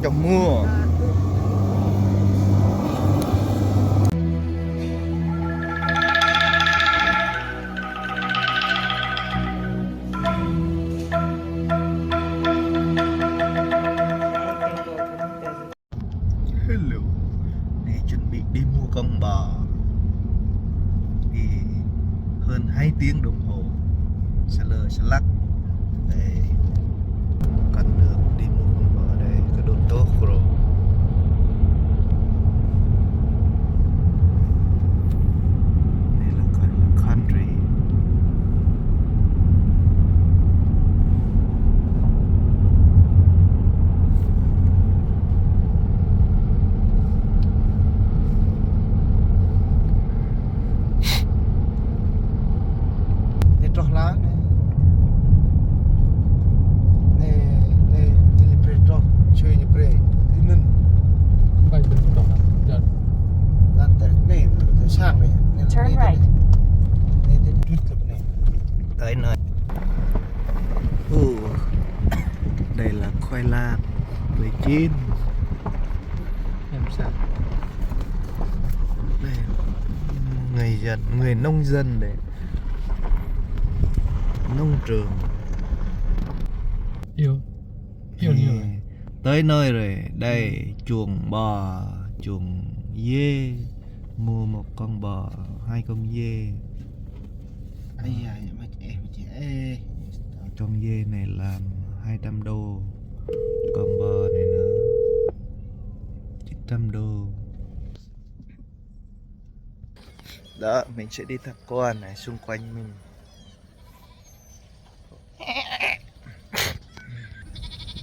trong mưa hello này chuẩn bị đi mua con bò thì hơn 2 tiếng đồng hồ xe lơ xe lắc đây con đường đi mua con bò đây cái đồn tốt rồi đây là gọi là country tróc lá nè nè thì pre tróc chơi như pre thì nên bay bên đó giờ là này sang này Turn right. này đứt rồi này tới nơi đây là khoai lang với chín em sao đây người nông dân để nông trường yêu nhiều tới nơi rồi đây chuồng bò chuồng dê mua một con bò 2 con dê con dê này làm 200 đô con bò này nữa 900 đô đó mình sẽ đi tham quan này xung quanh mình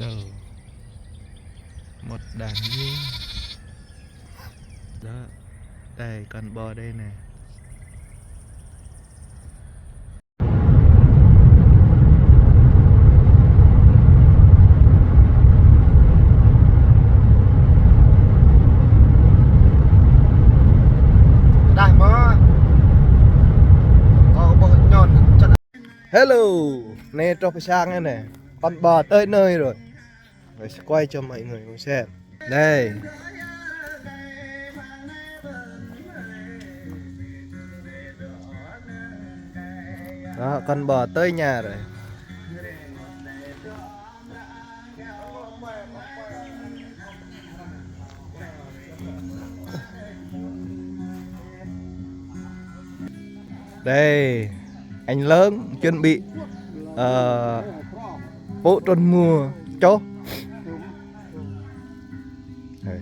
đâu một đàn dê đó đây con bò đây nè hello nè cho phải sang nè con bò tới nơi rồi mình sẽ quay cho mọi người cùng xem đây đó con bò tới nhà rồi đây anh lớn chuẩn bị bộ tròn mùa chó đây.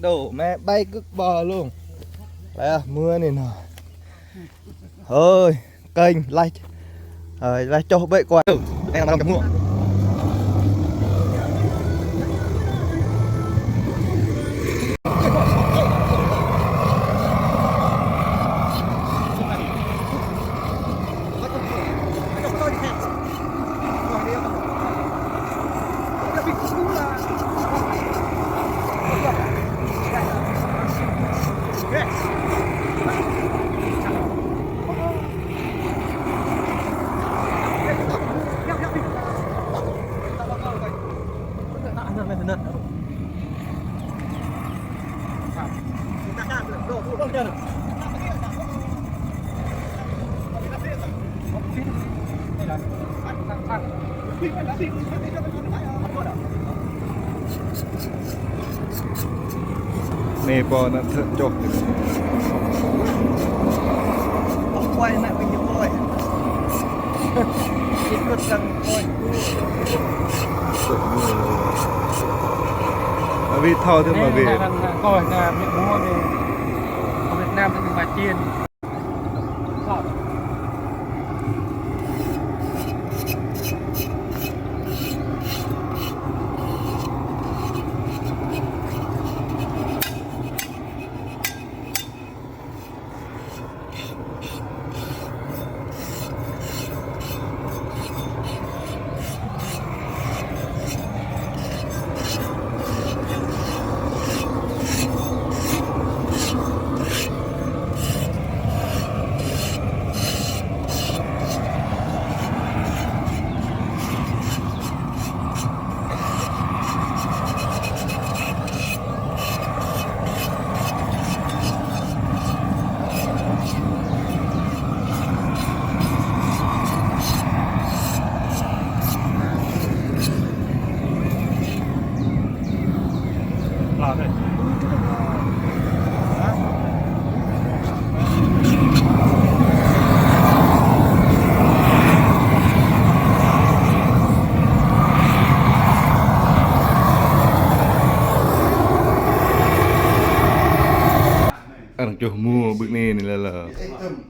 Đổ mẹ bay cực bò luôn đây à, mưa này nè ơi kênh like like cho bệ qua đây là cái mưa này bò nó thượng chọc quay lại mình nhiều thôi ít cực cần thôi vì thao thêm mà về coi là miệng mua về ở Việt Nam thì mình bà chiên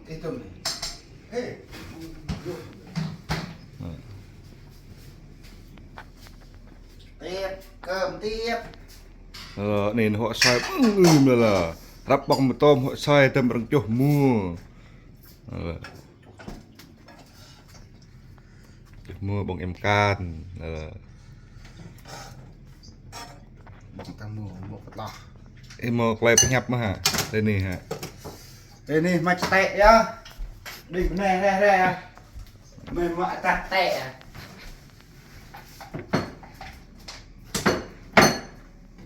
itu nih. Hei. Tiếp, cơm tiếp. Nên họ xoay là rắp bằng một tôm họ xoay tâm bằng chỗ mua mua bằng em can Bọc tăng mua một lọ. em mà quay phải nhập mà hả đây này hả Đây này mạch tệ nhá. Đỉnh này. Mềm mại tạt tệ.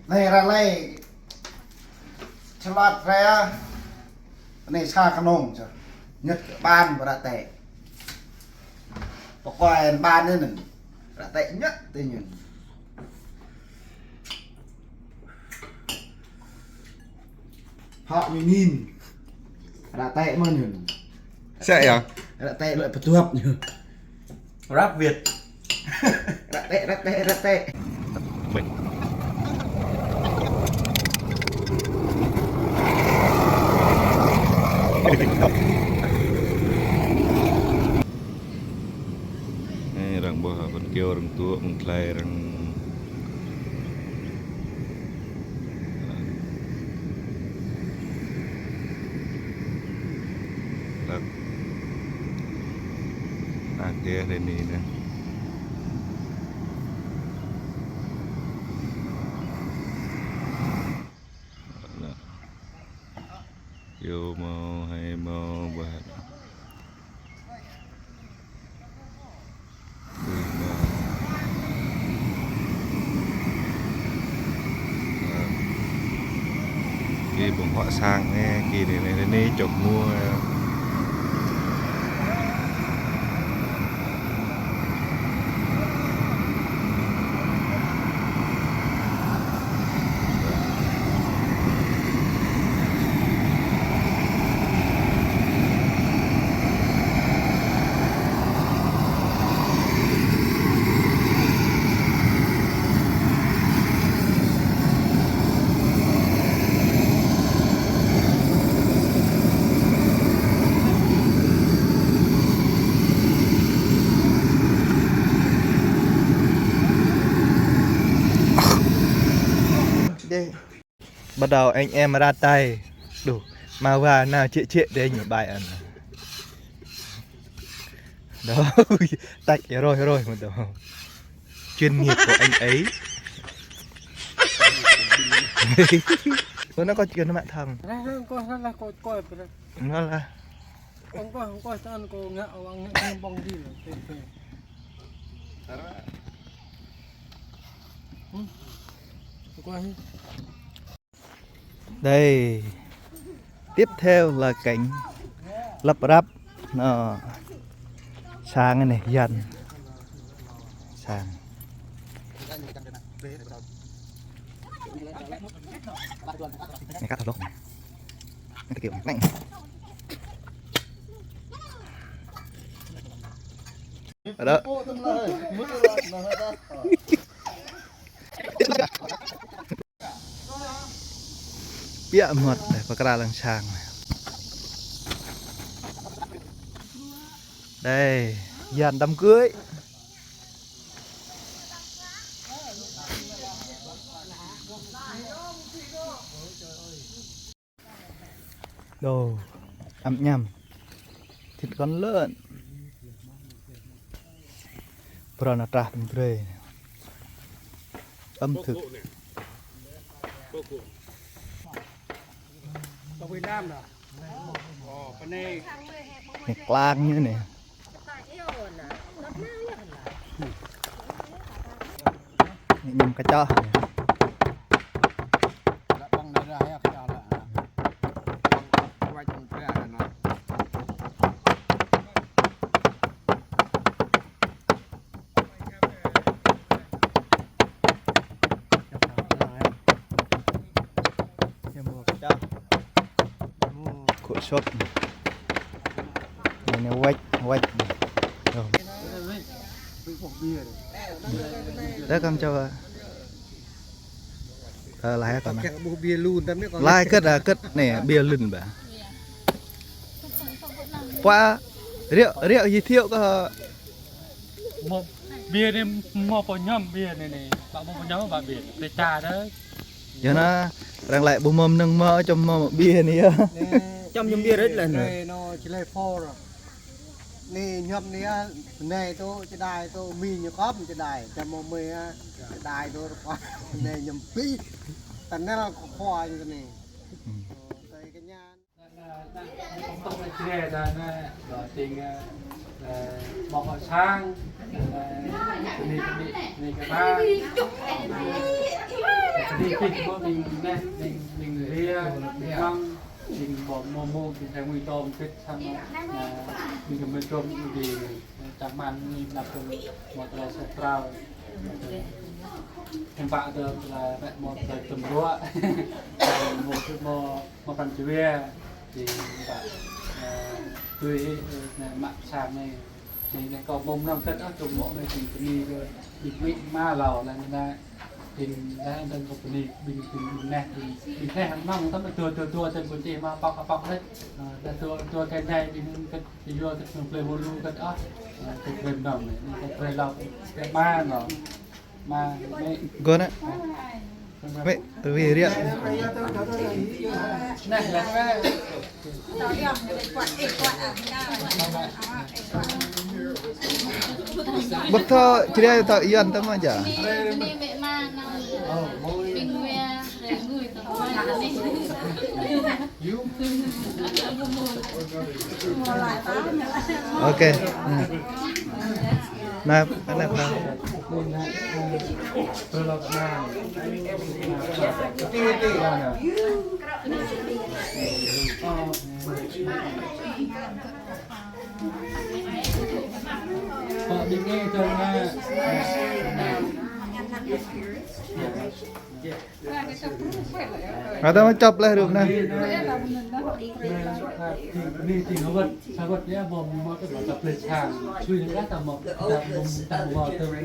Này ra này. Chọt ra. Này xa khăn nông chứ. Nhất ban và đã tệ. Có coi ban nữa nè. Đã tệ nhất tự nhiên. Họ nhìn. Đã tệ mà nhìn. sẽ à Đã tệ lại phải tu học nhỉ. Rap Việt. Đã tệ. mình này rằng bò con kêu rằng tua con play rằng kia đây nè vô màu hay màu bạc kỳ bụng họ sang nghe kỳ này chọc mua Bắt đầu anh em ra tay đủ mà vào nào chị để nhổ bài ăn đó. Tạch rồi một đầu chuyên nghiệp của anh ấy. Nó có chuyện nó bạn thằng nó là Ông coi sao cô ngạo ông ngạo bong đi rồi. đây tiếp theo là cảnh lắp ráp nó sang cái này dần sang này cắt thật lúc này cái kiểu này ở đó bịa mật để vào ra lăng sang này. Đây dàn đám cưới đồ ẩm nhầm thịt con lợn pranata tươi âm thực Việt Nam nè. Bên này clang như này nhầm cá cho của shop này quách đó con cho lại còn bia luôn tâm lại cất này bia lưng bà qua rượu giới thiệu có một bia đi một bộ nhóm bia này bạn một nhóm bạn bia để trà đó giờ nó đang lại bùm mâm nâng mơ trong mơ bia này á trong nhóm bia rất là nó chỉ là phô rồi nè nhóm này tôi chỉ đài tôi mi như cóp chỉ đài cho một mi chỉ đài tôi qua nè nhóm pi thành nó là khoa như thế này cái nhàต้องไปเชื่อได้นะจริงบอกว่าช่างนี่ก็ได้นี่คิดว่ามีแน่มีเรียบ้างจริงบอกโมโมจริงแทงมือตอมคิดทำมีกำลังจมดีจากมันมีนับเป็นหมดเลยสักคราวem bạn được là mẹ một thời tuần lúa một phần chữ thì bạn tùy mạng sàn này thì này có bông năm cất áp trồng mộ này thì đi bình vị ma lò là người ta thì đã đơn có bình này thì bình này hàng năm người ta mà tua trên quần chị mà bọc hết là tua cái này thì vô thì thường play bolu cất áp cái gần đồng này cái play lọc cái ma nó mà con á vậy vì rượu này là cái bậc thơ chỉ đây thợ yên tâm mà chả ok nè anh nè tôi lọc mà họ đi nghe cho nghe ở đâu chụp lại được nè đi thì nó vật sao vật nhé bom mà cái bảo tập lịch hàng chui đến các tầm một tầm một từ cái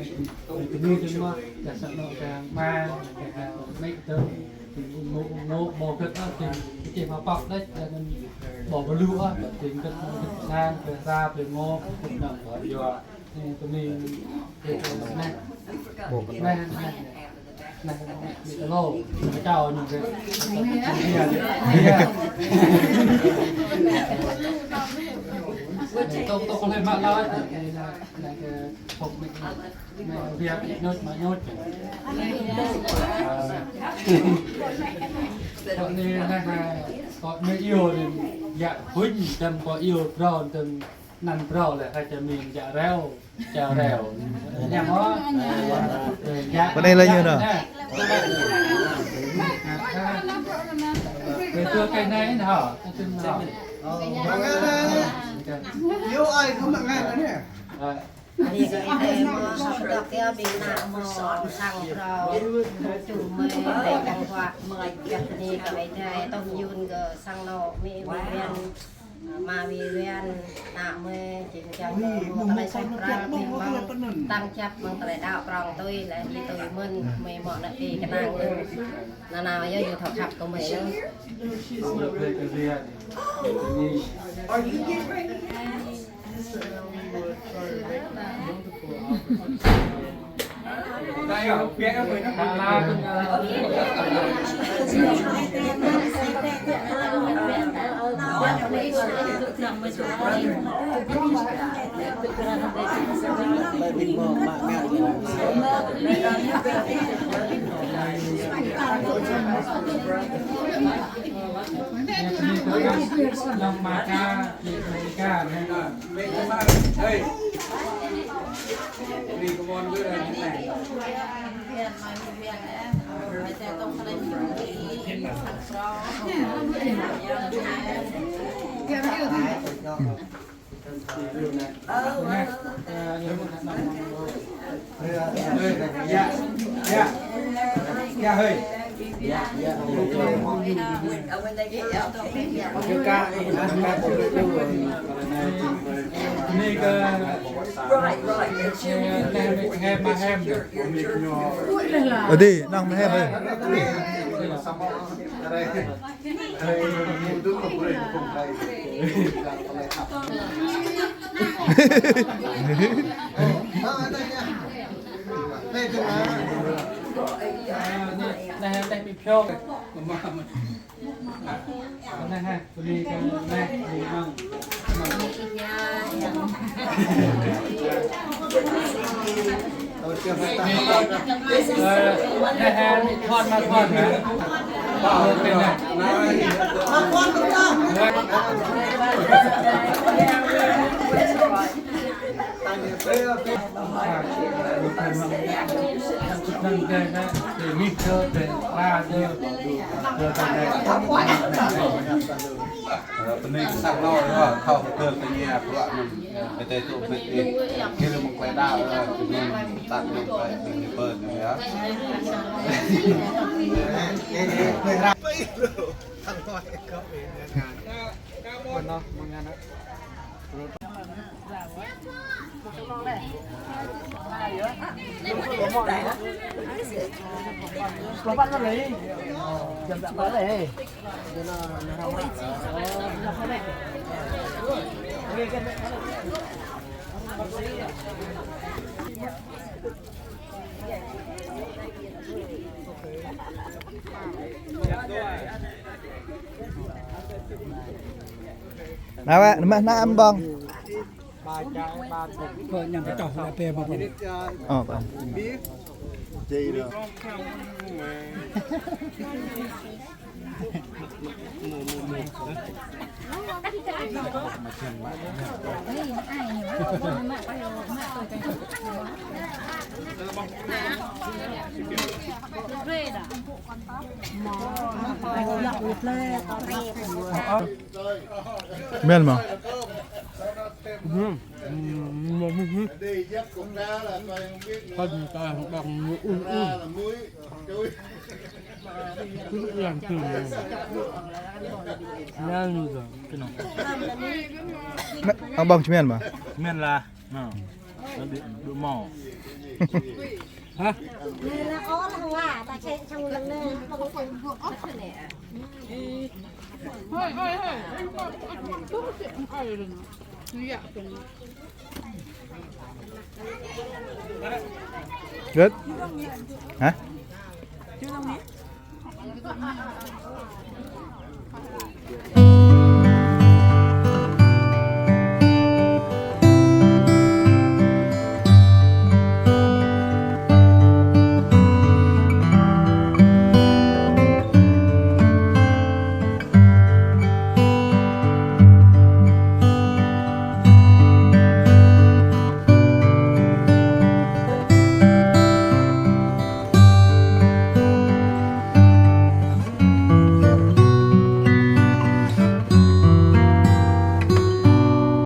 đi đến mà để sợ nó càng ma cái mấy từ thì ngô bò cất á thì chỉ mà bọc đấy là mình bỏ vào lưu á thì cất sang về ra về ngô nằm ở giờ tụi mình này này này bị lô cái trào như thế tôi không lên mạng nói này là cái phục mình việc nhốt mà nhốt có nên là có mấy yêu thì dạ huynh tâm có yêu rồi từng nằm rồi là hay cho mình dạ reo chào rèo nhà nó bên đây là như nào về tôi cây này hả yêu ai cũng là ngay đấy thì cái em được cái bị nạn mà sang rồi chủ mới để càng quạt mời cái này cái này tông yun cái sang nọ mi viên mà vì viên nạ mới chỉ cho một cái sai ra thì mong tăng chấp mong tại đạo rong tôi là đi tôi mình mày mọi lại thì cái năng là nào giờอยู่thọc thọc của mày đây ở phía em mới nó là lòng mà ca này là đây đi có món cứ là như này dạ hơi này cái mà hem ở đi đang hem đây đây từ má đây đây bị phiêu mà đây ha đi cái này đi măng đây ha thon mà thon hả bảo bên này con đúng không nâng cái này để mít cơ để ba cơ cơ nàyตอนนี้สักน้อยว่าเข้าเกินไปเนี่ยเพราะว่ามันไปเตะตัวไปเองที่เราไปได้แล้วตัดลงไปเป็นเปิดนะครับ người ra thằng con có về ngàn nó một ngàn đó có bắt nó lấy chậm chậm tới đây nào ạ mà nam bông ba trái ba thùng vợ nhằm cái trò là pe mà bọn vâng biết gì được miên mà con ta bằng cứ làm từ ra như rồi cái nào ông bông chứ miên mà miền là nó bị đũa mỏ hả Này là ó là hoa, ta chạy trong lần này không có phải ruộng ốc này. good hả Chưa